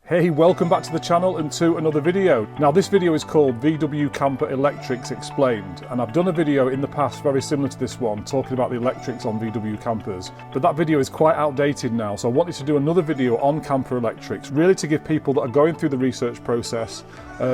Hey, welcome back to the channel and to another video. Now this video is called VW Camper Electrics Explained, and I've done a video in the past very similar to this one talking about the electrics on VW campers, but that video is quite outdated now, so I wanted to do another video on camper electrics, really to give people that are going through the research process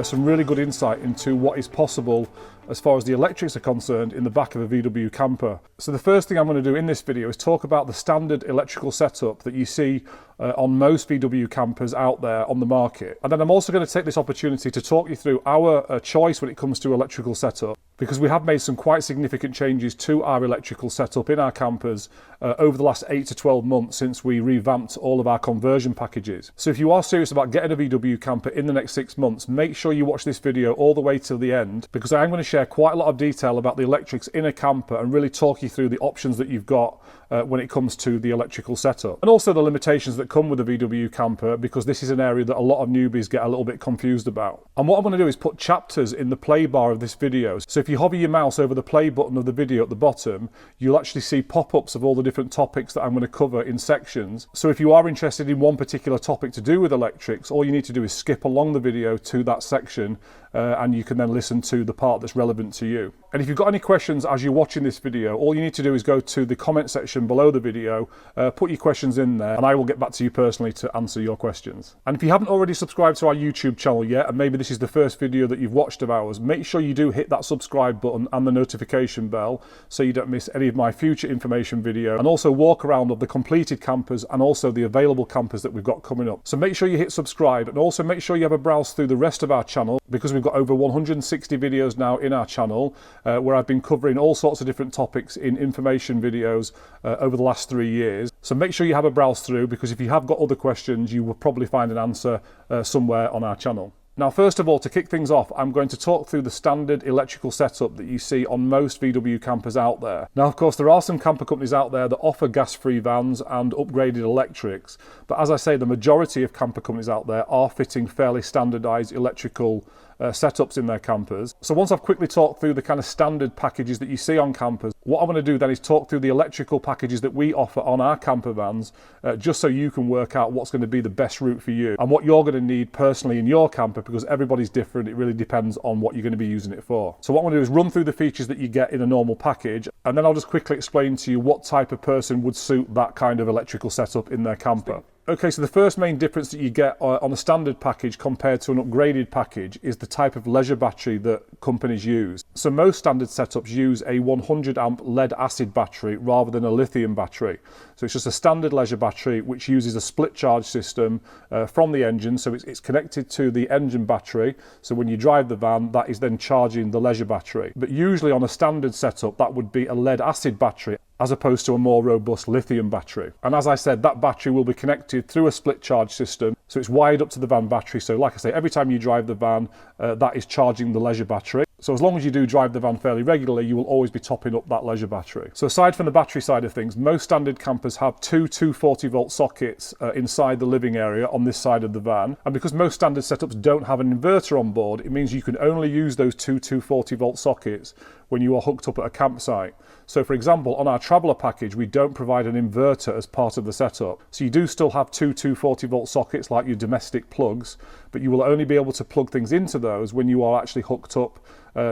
some really good insight into what is possible as far as the electrics are concerned in the back of a VW camper. So the first thing I'm going to do in this video is talk about the standard electrical setup that you see on most VW campers out there on the market. And then I'm also going to take this opportunity to talk you through our choice when it comes to electrical setup, because we have made some quite significant changes to our electrical setup in our campers over the last 8 to 12 months since we revamped all of our conversion packages. So if you are serious about getting a VW camper in the next 6 months, make sure you watch this video all the way till the end, because I am going to share quite a lot of detail about the electrics in a camper and really talk you through the options that you've got when it comes to the electrical setup, and also the limitations that come with a VW camper, because this is an area that a lot of newbies get a little bit confused about. And what I'm going to do is put chapters in the play bar of this video. So if you hover your mouse over the play button of the video at the bottom, you'll actually see pop-ups of all the different topics that I'm going to cover in sections. So if you are interested in one particular topic to do with electrics, all you need to do is skip along the video to that section and you can then listen to the part that's relevant to you. And if you've got any questions as you're watching this video, all you need to do is go to the comment section below the video, put your questions in there, and I will get back to you personally to answer your questions. And if you haven't already subscribed to our YouTube channel yet, and maybe this is the first video that you've watched of ours, make sure you do hit that subscribe button and the notification bell so you don't miss any of my future information video, and also walk around of the completed campers and also the available campers that we've got coming up. So make sure you hit subscribe, and also make sure you have a browse through the rest of our channel, because we've got over 160 videos now in our channel where I've been covering all sorts of different topics in information videos over the last 3 years. So make sure you have a browse through, because if you have got other questions, you will probably find an answer somewhere on our channel. Now, first of all, to kick things off, I'm going to talk through the standard electrical setup that you see on most VW campers out there. Now, of course, there are some camper companies out there that offer gas-free vans and upgraded electrics, but as I say, the majority of camper companies out there are fitting fairly standardized electrical setups in their campers. So once I've quickly talked through the kind of standard packages that you see on campers, what I'm going to do then is talk through the electrical packages that we offer on our camper vans, just so you can work out what's going to be the best route for you and what you're going to need personally in your camper, because everybody's different. It really depends on what you're going to be using it for. So what I'm going to do is run through the features that you get in a normal package, and then I'll just quickly explain to you what type of person would suit that kind of electrical setup in their camper. Okay, so the first main difference that you get on a standard package compared to an upgraded package is the type of leisure battery that companies use. So most standard setups use a 100 amp lead acid battery rather than a lithium battery. So it's just a standard leisure battery which uses a split charge system from the engine. So it's connected to the engine battery. So when you drive the van, that is then charging the leisure battery. But usually on a standard setup, that would be a lead acid battery as opposed to a more robust lithium battery. And as I said, that battery will be connected through a split charge system. So it's wired up to the van battery. So like I say, every time you drive the van, that is charging the leisure battery. So as long as you do drive the van fairly regularly, you will always be topping up that leisure battery. So aside from the battery side of things, most standard campers have two 240 volt sockets inside the living area on this side of the van. And because most standard setups don't have an inverter on board, it means you can only use those two 240 volt sockets when you are hooked up at a campsite. So for example, on our traveller package, we don't provide an inverter as part of the setup. So you do still have two 240 volt sockets like your domestic plugs, but you will only be able to plug things into those when you are actually hooked up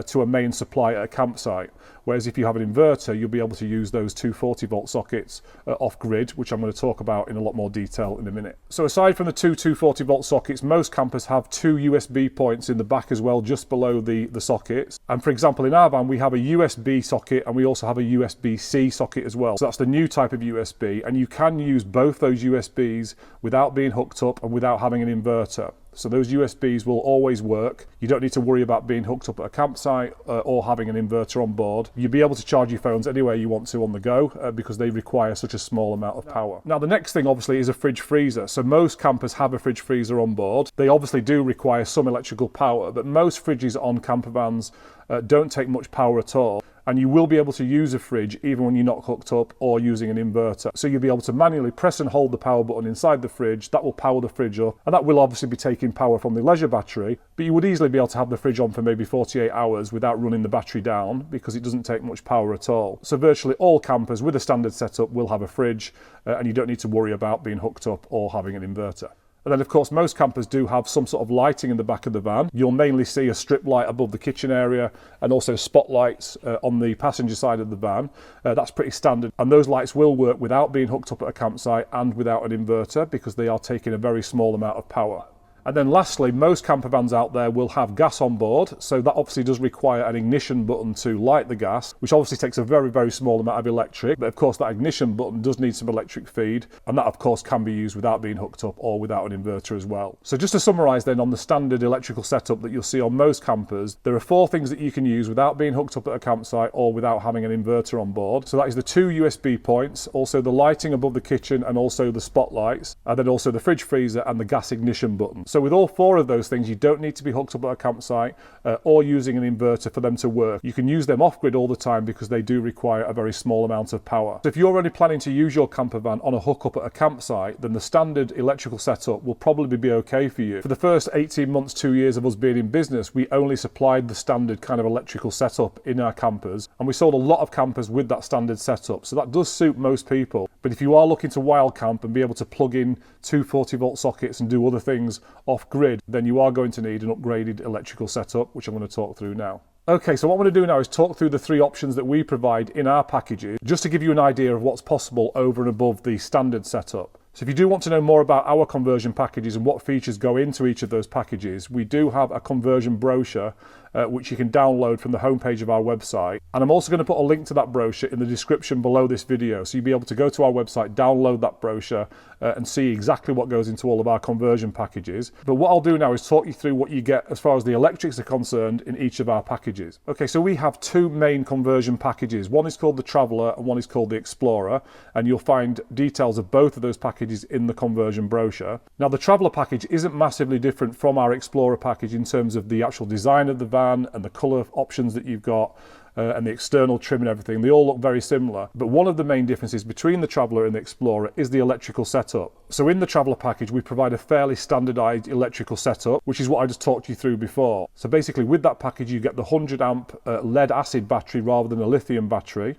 to a main supply at a campsite. Whereas if you have an inverter, you'll be able to use those 240 volt sockets off grid, which I'm going to talk about in a lot more detail in a minute. So aside from the two 240 volt sockets, most campers have two USB points in the back as well, just below the sockets. And for example, in our van, we have a USB socket and we also have a USB-C socket as well. So that's the new type of USB, and you can use both those USBs without being hooked up and without having an inverter. So those USBs will always work. You don't need to worry about being hooked up at a campsite or having an inverter on board. You'll be able to charge your phones anywhere you want to on the go because they require such a small amount of power. Now the next thing obviously is a fridge freezer. So most campers have a fridge freezer on board. They obviously do require some electrical power, but most fridges on camper vans don't take much power at all. And you will be able to use a fridge even when you're not hooked up or using an inverter. So you'll be able to manually press and hold the power button inside the fridge. That will power the fridge up, and that will obviously be taking power from the leisure battery, but you would easily be able to have the fridge on for maybe 48 hours without running the battery down, because it doesn't take much power at all. So virtually all campers with a standard setup will have a fridge, and you don't need to worry about being hooked up or having an inverter. And then of course most campers do have some sort of lighting in the back of the van. You'll mainly see a strip light above the kitchen area and also spotlights on the passenger side of the van. That's pretty standard, and those lights will work without being hooked up at a campsite and without an inverter because they are taking a very small amount of power. And then lastly, most camper vans out there will have gas on board, so that obviously does require an ignition button to light the gas, which obviously takes a very, very small amount of electric, but of course that ignition button does need some electric feed, and that of course can be used without being hooked up or without an inverter as well. So just to summarise then on the standard electrical setup that you'll see on most campers, there are 4 things that you can use without being hooked up at a campsite or without having an inverter on board. So that is the 2 USB points, also the lighting above the kitchen and also the spotlights, and then also the fridge freezer and the gas ignition button. So with all 4 of those things, you don't need to be hooked up at a campsite or using an inverter for them to work. You can use them off-grid all the time because they do require a very small amount of power. So if you're only planning to use your camper van on a hookup at a campsite, then the standard electrical setup will probably be okay for you. For the first 18 months, 2 years of us being in business, we only supplied the standard kind of electrical setup in our campers, and we sold a lot of campers with that standard setup. So that does suit most people. But if you are looking to wild camp and be able to plug in 2 40-volt sockets and do other things off-grid, then you are going to need an upgraded electrical setup, which I'm going to talk through now. Okay, so what I'm going to do now is talk through the 3 options that we provide in our packages, just to give you an idea of what's possible over and above the standard setup. So if you do want to know more about our conversion packages and what features go into each of those packages, we do have a conversion brochure which you can download from the homepage of our website. And I'm also going to put a link to that brochure in the description below this video, so you'll be able to go to our website, download that brochure and see exactly what goes into all of our conversion packages. But what I'll do now is talk you through what you get as far as the electrics are concerned in each of our packages. Okay, so we have 2 main conversion packages. One is called the Traveller and one is called the Explorer, and you'll find details of both of those packages in the conversion brochure. Now the Traveller package isn't massively different from our Explorer package in terms of the actual design of the van and the colour options that you've got and the external trim and everything. They all look very similar, but one of the main differences between the Traveller and the Explorer is the electrical setup. So in the Traveller package we provide a fairly standardised electrical setup, which is what I just talked you through before. So basically with that package you get the 100 amp lead acid battery rather than a lithium battery.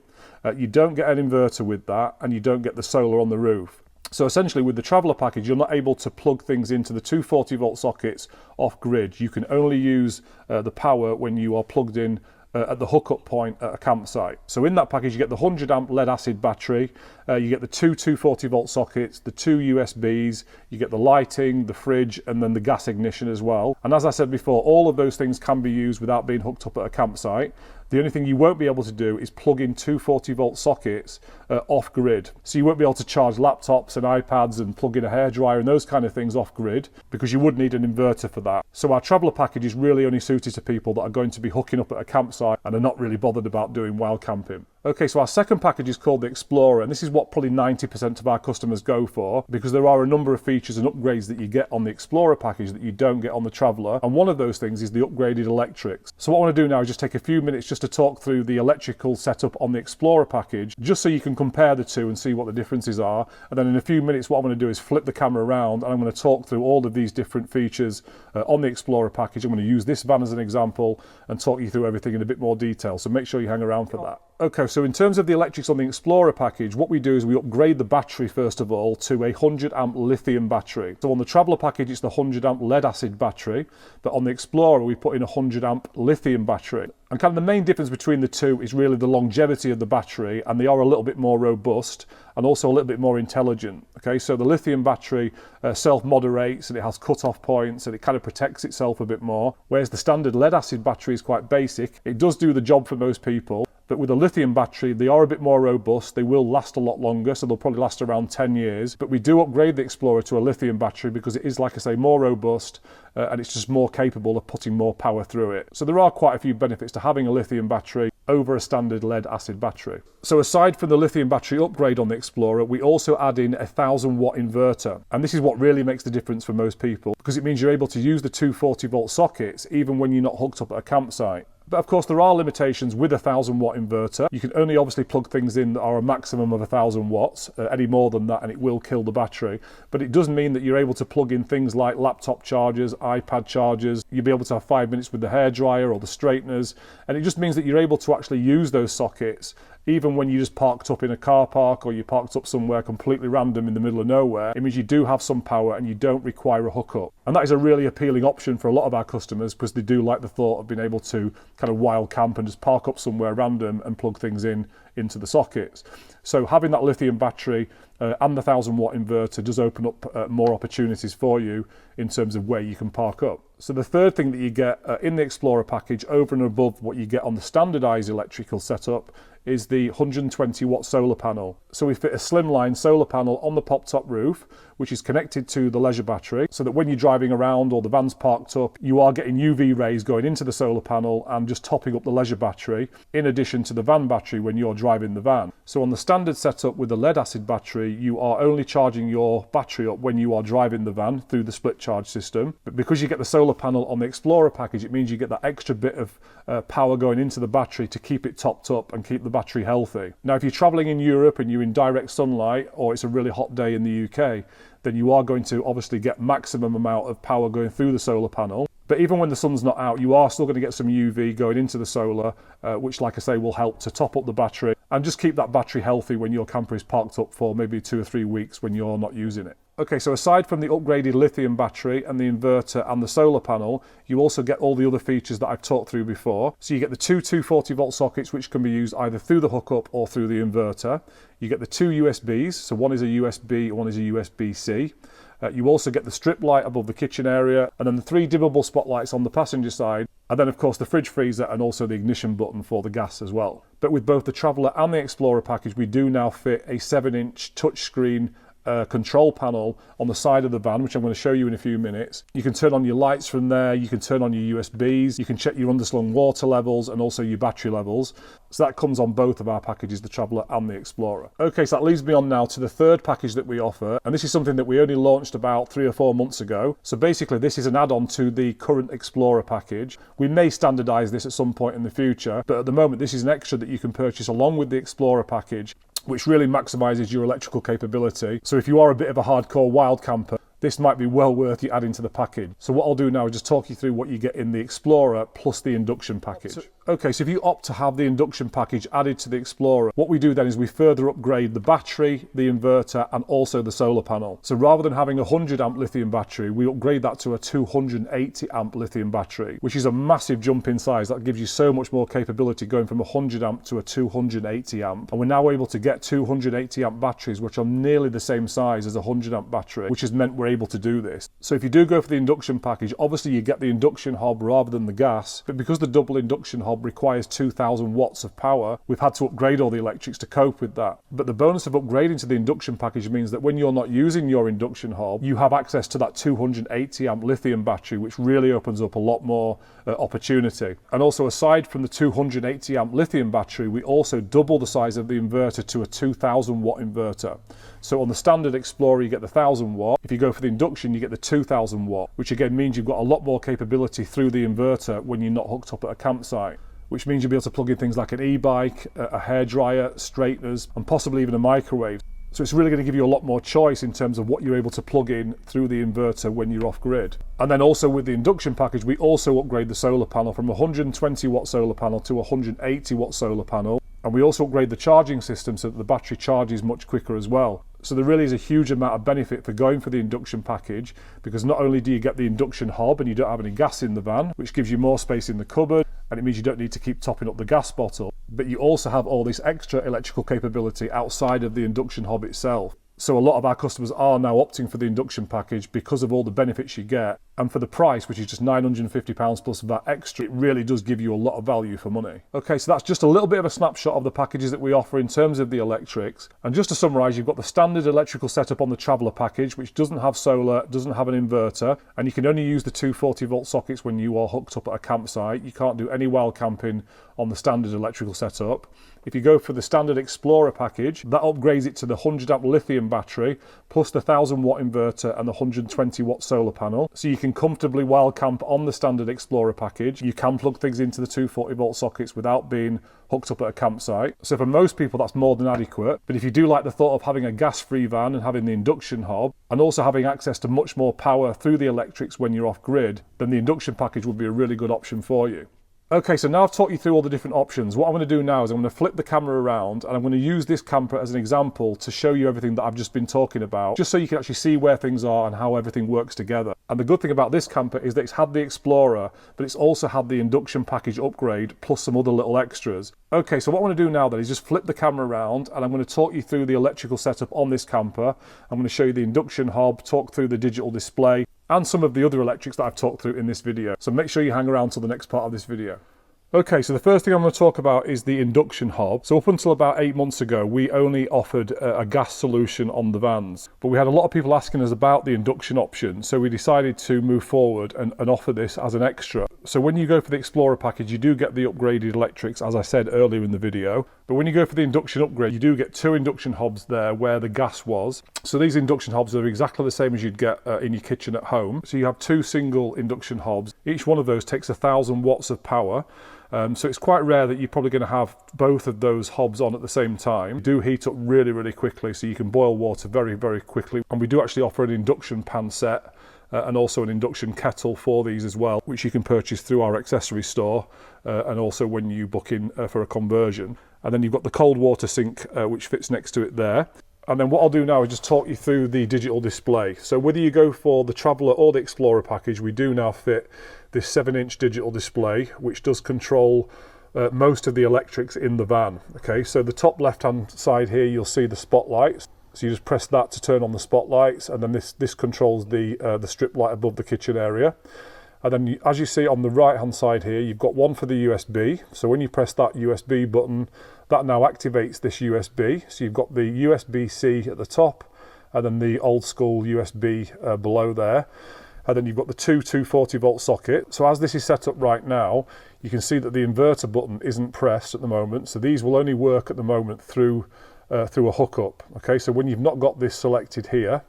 You don't get an inverter with that, and you don't get the solar on the roof. So essentially with the Traveller package you're not able to plug things into the 2 40-volt sockets off grid. You can only use the power when you are plugged in at the hookup point at a campsite. So in that package you get the 100 amp lead acid battery, you get the 2 240-volt sockets, the 2 USBs, you get the lighting, the fridge, and then the gas ignition as well. And as I said before, all of those things can be used without being hooked up at a campsite. The only thing you won't be able to do is plug in 2 40-volt sockets off grid. So you won't be able to charge laptops and iPads and plug in a hairdryer and those kind of things off grid, because you would need an inverter for that. So our Traveller package is really only suited to people that are going to be hooking up at a campsite and are not really bothered about doing wild camping. Okay, so our second package is called the Explorer, and this is what probably 90% of our customers go for, because there are a number of features and upgrades that you get on the Explorer package that you don't get on the Traveller, and one of those things is the upgraded electrics. So what I want to do now is just take a few minutes just to talk through the electrical setup on the Explorer package, just so you can compare the two and see what the differences are. And then in a few minutes what I'm going to do is flip the camera around and I'm going to talk through all of these different features on the Explorer package. I'm going to use this van as an example and talk you through everything in a bit more detail, so make sure you hang around for that. Okay, so in terms of the electrics on the Explorer package, what we do is we upgrade the battery first of all to a 100 amp lithium battery. So on the Traveller package it's the 100 amp lead acid battery, but on the Explorer we put in a 100 amp lithium battery. And kind of the main difference between the two is really the longevity of the battery, and they are a little bit more robust and also a little bit more intelligent. Okay, so the lithium battery self-moderates and it has cut-off points and it kind of protects itself a bit more, whereas the standard lead acid battery is quite basic. It does do the job for most people, but with a lithium battery they are a bit more robust. They will last a lot longer, so they'll probably last around 10 years. But we do upgrade the Explorer to a lithium battery because it is, like I say, more robust and it's just more capable of putting more power through it. So there are quite a few benefits to having a lithium battery over a standard lead acid battery. So aside from the lithium battery upgrade on the Explorer, we also add in a 1000-watt inverter, and this is what really makes the difference for most people, because it means you're able to use the 2 40-volt sockets even when you're not hooked up at a campsite. But of course there are limitations with a 1000-watt inverter. You can only obviously plug things in that are a maximum of 1000 watts. Any more than that and it will kill the battery. But it does mean that you're able to plug in things like laptop chargers, iPad chargers. You'll be able to have 5 minutes with the hairdryer or the straighteners, and it just means that you're able to actually use those sockets even when you just parked up in a car park or you parked up somewhere completely random in the middle of nowhere, it means you do have some power and you don't require a hookup. And that is a really appealing option for a lot of our customers because they do like the thought of being able to kind of wild camp and just park up somewhere random and plug things into the sockets. So having that lithium battery and the 1000-watt inverter does open up more opportunities for you in terms of where you can park up. So the third thing that you get in the Explorer package, over and above what you get on the standardized electrical setup, is the 120-watt solar panel. So we fit a slimline solar panel on the pop-top roof, which is connected to the leisure battery, so that when you're driving around or the van's parked up, you are getting UV rays going into the solar panel and just topping up the leisure battery, in addition to the van battery when you're driving the van. So on the standard setup with the lead-acid battery, you are only charging your battery up when you are driving the van through the split charge system. But because you get the solar panel on the Explorer package, it means you get that extra bit of power going into the battery to keep it topped up and keep the battery healthy. Now, if you're traveling in Europe and you're in direct sunlight, or it's a really hot day in the UK, then you are going to obviously get maximum amount of power going through the solar panel. But even when the sun's not out, you are still going to get some UV going into the solar, which, like I say, will help to top up the battery and just keep that battery healthy when your camper is parked up for maybe 2 or 3 weeks when you're not using it. Okay, so aside from the upgraded lithium battery and the inverter and the solar panel, you also get all the other features that I've talked through before. So you get the two 240-volt sockets, which can be used either through the hookup or through the inverter. You get the two USBs, so one is a USB, one is a USB-C. You also get the strip light above the kitchen area, and then the 3 dimmable spotlights on the passenger side, and then of course the fridge freezer and also the ignition button for the gas as well. But with both the Traveller and the Explorer package, we do now fit a 7-inch touchscreen control panel on the side of the van, which I'm going to show you in a few minutes. You can turn on your lights from there, you can turn on your USBs, you can check your underslung water levels and also your battery levels. So that comes on both of our packages, the Traveller and the Explorer. Okay, so that leads me on now to the third package that we offer, and this is something that we only launched about 3 or 4 months ago. So basically this is an add-on to the current Explorer package. We may standardise this at some point in the future, but at the moment this is an extra that you can purchase along with the Explorer package, which really maximises your electrical capability. So if you are a bit of a hardcore wild camper, this might be well worth you adding to the package. So what I'll do now is just talk you through what you get in the Explorer plus the Induction package. Okay, so if you opt to have the Induction package added to the Explorer, what we do then is we further upgrade the battery, the inverter, and also the solar panel. So rather than having a 100 amp lithium battery, we upgrade that to a 280 amp lithium battery, which is a massive jump in size. That gives you so much more capability going from a 100 amp to a 280 amp. And we're now able to get 280 amp batteries, which are nearly the same size as a 100 amp battery, which has meant we're able to do this. So if you do go for the Induction package, obviously you get the induction hob rather than the gas, but because the double induction hob requires 2000 watts of power, we've had to upgrade all the electrics to cope with that. But the bonus of upgrading to the Induction package means that when you're not using your induction hob, you have access to that 280 amp lithium battery, which really opens up a lot more opportunity. And also, aside from the 280 amp lithium battery, we also double the size of the inverter to a 2000 watt inverter. So on the standard Explorer you get the 1000 watt. If you go for the Induction you get the 2000 watt, which again means you've got a lot more capability through the inverter when you're not hooked up at a campsite, which means you'll be able to plug in things like an e-bike, a hairdryer, straighteners, and possibly even a microwave. So it's really going to give you a lot more choice in terms of what you're able to plug in through the inverter when you're off grid. And then also with the Induction package, we also upgrade the solar panel from a 120 watt solar panel to a 180 watt solar panel. And we also upgrade the charging system so that the battery charges much quicker as well. So there really is a huge amount of benefit for going for the Induction package, because not only do you get the induction hob and you don't have any gas in the van, which gives you more space in the cupboard, and it means you don't need to keep topping up the gas bottle, but you also have all this extra electrical capability outside of the induction hob itself. So a lot of our customers are now opting for the Induction package because of all the benefits you get, and for the price, which is just £950 plus VAT extra, it really does give you a lot of value for money. Okay, so that's just a little bit of a snapshot of the packages that we offer in terms of the electrics. And just to summarise, you've got the standard electrical setup on the Traveller package, which doesn't have solar, doesn't have an inverter, and you can only use the 240 volt sockets when you are hooked up at a campsite. You can't do any wild camping on the standard electrical setup. If you go for the standard Explorer package, that upgrades it to the 100 amp lithium battery, plus the 1000 watt inverter and the 120 watt solar panel. So you can comfortably wild camp on the standard Explorer package. You can plug things into the 240 volt sockets without being hooked up at a campsite. So for most people that's more than adequate. But if you do like the thought of having a gas-free van and having the induction hob, and also having access to much more power through the electrics when you're off grid, then the Induction package would be a really good option for you. Okay, so now I've talked you through all the different options. What I'm going to do now is I'm going to flip the camera around and I'm going to use this camper as an example to show you everything that I've just been talking about, just so you can actually see where things are and how everything works together. And the good thing about this camper is that it's had the Explorer, but it's also had the Induction package upgrade plus some other little extras. Okay, so what I want to do now then is just flip the camera around and I'm going to talk you through the electrical setup on this camper. I'm going to show you the Induction hob, talk through the digital display, and some of the other electrics that I've talked through in this video. So make sure you hang around till the next part of this video. Okay, so the first thing I'm going to talk about is the Induction hob. So up until about 8 months ago, we only offered a gas solution on the vans, but we had a lot of people asking us about the Induction option, so we decided to move forward and offer this as an extra. So when you go for the Explorer package, you do get the upgraded electrics, as I said earlier in the video, but when you go for the Induction upgrade, you do get 2 Induction hobs there where the gas was. So these Induction hobs are exactly the same as you'd get in your kitchen at home. So you have 2 single Induction hobs. Each one of those takes 1,000 watts of power. So it's quite rare that you're probably going to have both of those hobs on at the same time. They do heat up really, really quickly, so you can boil water very, very quickly. And we do actually offer an Induction pan set and also an Induction kettle for these as well, which you can purchase through our accessory store and also when you book in for a conversion. And then you've got the cold water sink, which fits next to it there. And then what I'll do now is just talk you through the digital display. So whether you go for the Traveller or the Explorer package, we do now fit this 7-inch digital display, which does control most of the electrics in the van. Okay, so the top left-hand side here, you'll see the spotlights. So you just press that to turn on the spotlights, and then this controls the strip light above the kitchen area. And then as you see on the right-hand side here, you've got one for the USB. So when you press that USB button, that now activates this USB. So you've got the USB-C at the top, and then the old school USB below there. And then you've got the 240 volt socket. So as this is set up right now, you can see that the inverter button isn't pressed at the moment. So these will only work at the moment through a hookup. Okay, so when you've not got this selected here,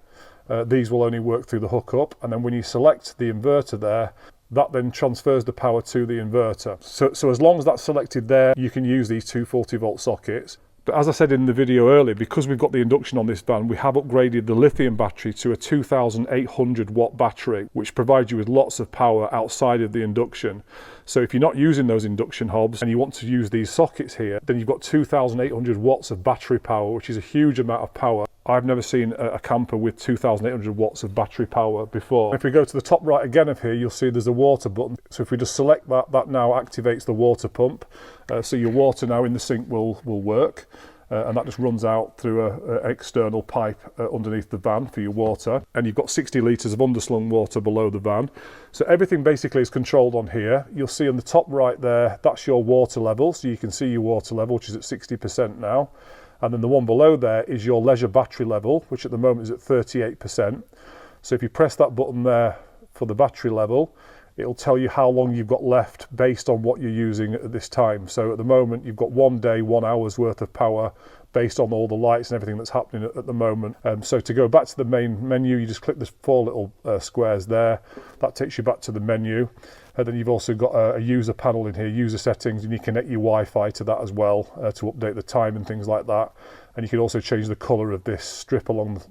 these will only work through the hookup. And then when you select the inverter there, that then transfers the power to the inverter. So as long as that's selected there, you can use these 240 volt sockets. But as I said in the video earlier, because we've got the Induction on this van, we have upgraded the lithium battery to a 2,800 watt battery, which provides you with lots of power outside of the Induction. So if you're not using those Induction hobs and you want to use these sockets here, then you've got 2,800 watts of battery power, which is a huge amount of power. I've never seen a camper with 2,800 watts of battery power before. If we go to the top right again of here, you'll see there's a water button. So if we just select that, that now activates the water pump. So your water now in the sink will work. And that just runs out through an external pipe underneath the van for your water. And you've got 60 litres of underslung water below the van. So everything basically is controlled on here. You'll see on the top right there, that's your water level. So you can see your water level, which is at 60% now. And then the one below there is your leisure battery level, which at the moment is at 38%. So if you press that button there for the battery level, it'll tell you how long you've got left based on what you're using at this time. So at the moment, you've got 1 day, 1 hour's worth of power based on all the lights and everything that's happening at the moment. So to go back to the main menu, you just click the 4 little squares there. That takes you back to the menu. And then you've also got a user panel in here, user settings, and you connect your Wi-Fi to that as well to update the time and things like that. And you can also change the colour of this strip along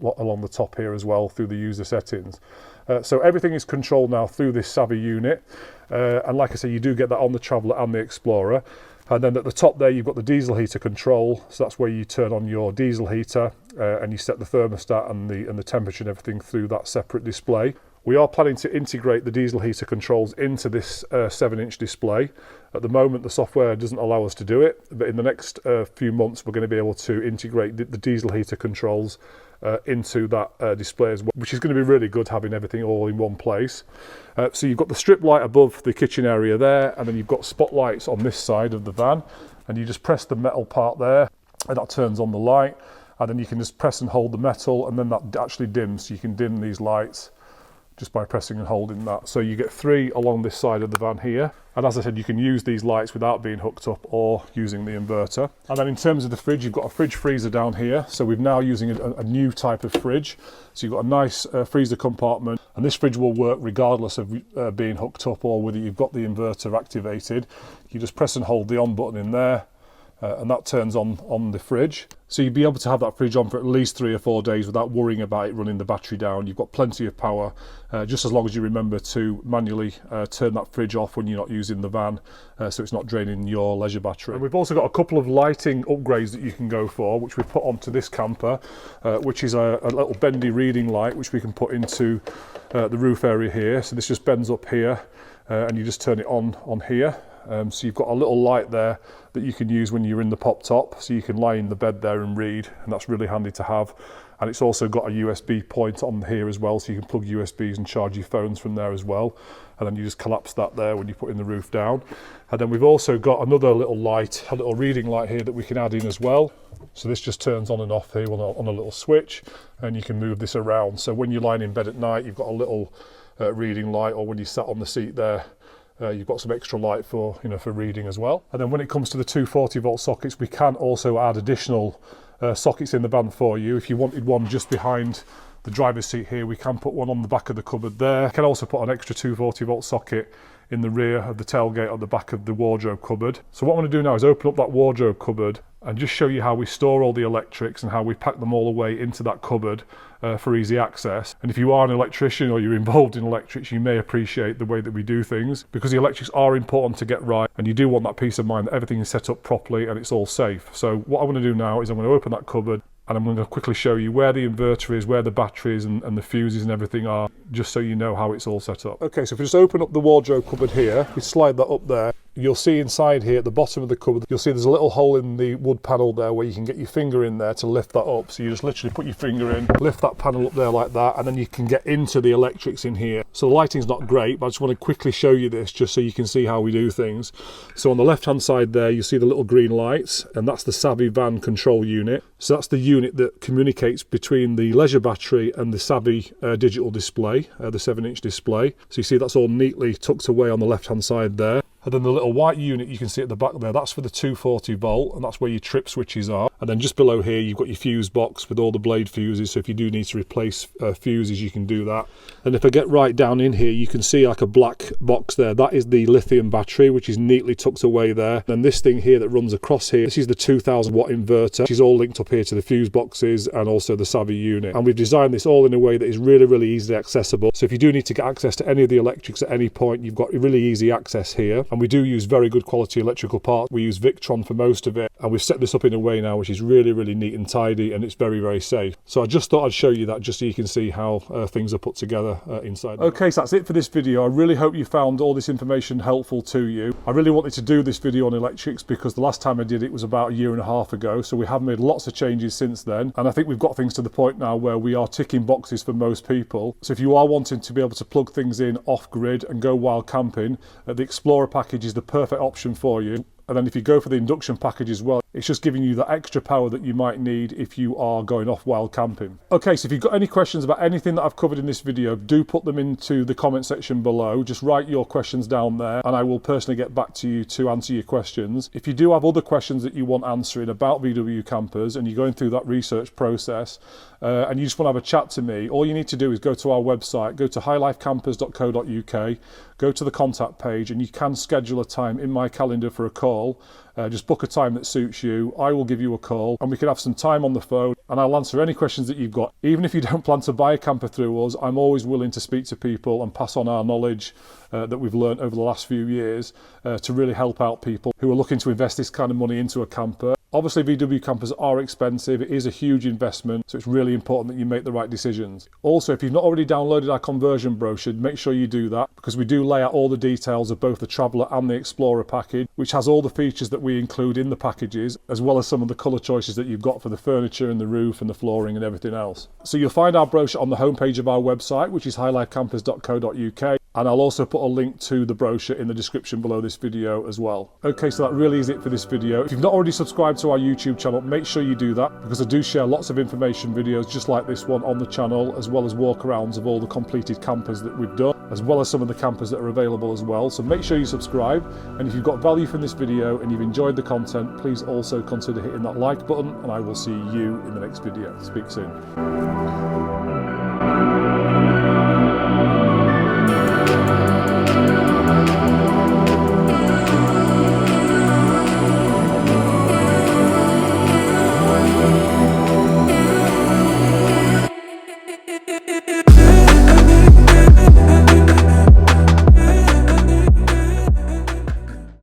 the top here as well through the user settings. So everything is controlled now through this Savvy unit. And like I say, you do get that on the Traveller and the Explorer. And then at the top there, you've got the diesel heater control. So that's where you turn on your diesel heater and you set the thermostat and the temperature and everything through that separate display. We are planning to integrate the diesel heater controls into this 7-inch display. At the moment, the software doesn't allow us to do it, but in the next few months, we're going to be able to integrate the diesel heater controls into that display as well, which is going to be really good having everything all in one place. So you've got the strip light above the kitchen area there, and then you've got spotlights on this side of the van, and you just press the metal part there, and that turns on the light, and then you can just press and hold the metal, and then that actually dims, so you can dim these lights just by pressing and holding that. So you get 3 along this side of the van here. And as I said, you can use these lights without being hooked up or using the inverter. And then in terms of the fridge, you've got a fridge freezer down here. So we're now using a new type of fridge. So you've got a nice freezer compartment, and this fridge will work regardless of being hooked up or whether you've got the inverter activated. You just press and hold the on button in there, and that turns on the fridge. So you'd be able to have that fridge on for at least 3 or 4 days without worrying about it running the battery down. You've got plenty of power, just as long as you remember to manually turn that fridge off when you're not using the van, so it's not draining your leisure battery. And we've also got a couple of lighting upgrades that you can go for, which we put onto this camper, which is a little bendy reading light, which we can put into the roof area here. So this just bends up here, and you just turn it on here. So you've got a little light there that you can use when you're in the pop top, so you can lie in the bed there and read, and that's really handy to have. And it's also got a USB point on here as well, so you can plug USBs and charge your phones from there as well. And then you just collapse that there when you're putting the roof down. And then we've also got another little light, a little reading light here that we can add in as well. So this just turns on and off here on a little switch, and you can move this around. So when you're lying in bed at night, you've got a little reading light, or when you sat on the seat there, you've got some extra light for reading as well. And then when it comes to the 240 volt sockets, we can also add additional sockets in the van for you. If you wanted one just behind the driver's seat here, we can put one on the back of the cupboard there. You can also put an extra 240 volt socket in the rear of the tailgate at the back of the wardrobe cupboard. So what I want to do now is open up that wardrobe cupboard and just show you how we store all the electrics and how we pack them all away into that cupboard for easy access. And if you are an electrician or you're involved in electrics, you may appreciate the way that we do things, because the electrics are important to get right, and you do want that peace of mind that everything is set up properly and it's all safe. So what I want to do now is I'm going to open that cupboard, and I'm going to quickly show you where the inverter is, where the batteries and the fuses and everything are, just so you know how it's all set up. Okay, so if we just open up the wardrobe cupboard here, we slide that up there, you'll see inside here at the bottom of the cupboard, you'll see there's a little hole in the wood panel there where you can get your finger in there to lift that up. So you just literally put your finger in, lift that panel up there like that, and then you can get into the electrics in here. So the lighting's not great, but I just want to quickly show you this just so you can see how we do things. So on the left hand side there, you see the little green lights, and that's the Savvy van control unit. So that's the unit that communicates between the leisure battery and the Savvy digital display, the 7-inch display. So you see that's all neatly tucked away on the left hand side there. And then the little white unit you can see at the back there, that's for the 240 volt, and that's where your trip switches are. And then just below here, you've got your fuse box with all the blade fuses, so if you do need to replace fuses, you can do that. And if I get right down in here, you can see like a black box there. That is the lithium battery, which is neatly tucked away there. And this thing here that runs across here, this is the 2000 watt inverter, which is all linked up here to the fuse boxes and also the Savvy unit. And we've designed this all in a way that is really, really easily accessible. So if you do need to get access to any of the electrics at any point, you've got really easy access here. And we do use very good quality electrical parts. We use Victron for most of it, and we've set this up in a way now which is really, really neat and tidy, and it's very, very safe. So I just thought I'd show you that just so you can see how things are put together inside. Okay, so that's it for this video. I really hope you found all this information helpful to you. I really wanted to do this video on electrics because the last time I did it was about 1.5 years ago, so we have made lots of changes since then, and I think we've got things to the point now where we are ticking boxes for most people. So if you are wanting to be able to plug things in off-grid and go wild camping, the Explorer package is the perfect option for you. And then if you go for the Induction package as well, it's just giving you the extra power that you might need if you are going off wild camping. Okay, so if you've got any questions about anything that I've covered in this video, do put them into the comment section below. Just write your questions down there and I will personally get back to you to answer your questions. If you do have other questions that you want answering about VW campers and you're going through that research process and you just want to have a chat to me, all you need to do is go to our website, go to highlifecampers.co.uk, go to the contact page, and you can schedule a time in my calendar for a call. Just book a time that suits you. I will give you a call and we can have some time on the phone and I'll answer any questions that you've got. Even if you don't plan to buy a camper through us, I'm always willing to speak to people and pass on our knowledge that we've learned over the last few years to really help out people who are looking to invest this kind of money into a camper. Obviously, VW campers are expensive. It is a huge investment, so it's really important that you make the right decisions. Also, if you've not already downloaded our conversion brochure, make sure you do that because we do lay out all the details of both the Traveller and the Explorer package, which has all the features that we include in the packages, as well as some of the colour choices that you've got for the furniture and the roof and the flooring and everything else. So you'll find our brochure on the homepage of our website, which is highlifecampers.co.uk. And I'll also put a link to the brochure in the description below this video as well. Okay, so that really is it for this video. If you've not already subscribed to our YouTube channel, make sure you do that because I do share lots of information videos just like this one on the channel, as well as walkarounds of all the completed campers that we've done, as well as some of the campers that are available as well. So make sure you subscribe, and if you've got value from this video and you've enjoyed the content, please also consider hitting that like button, and I will see you in the next video. Speak soon.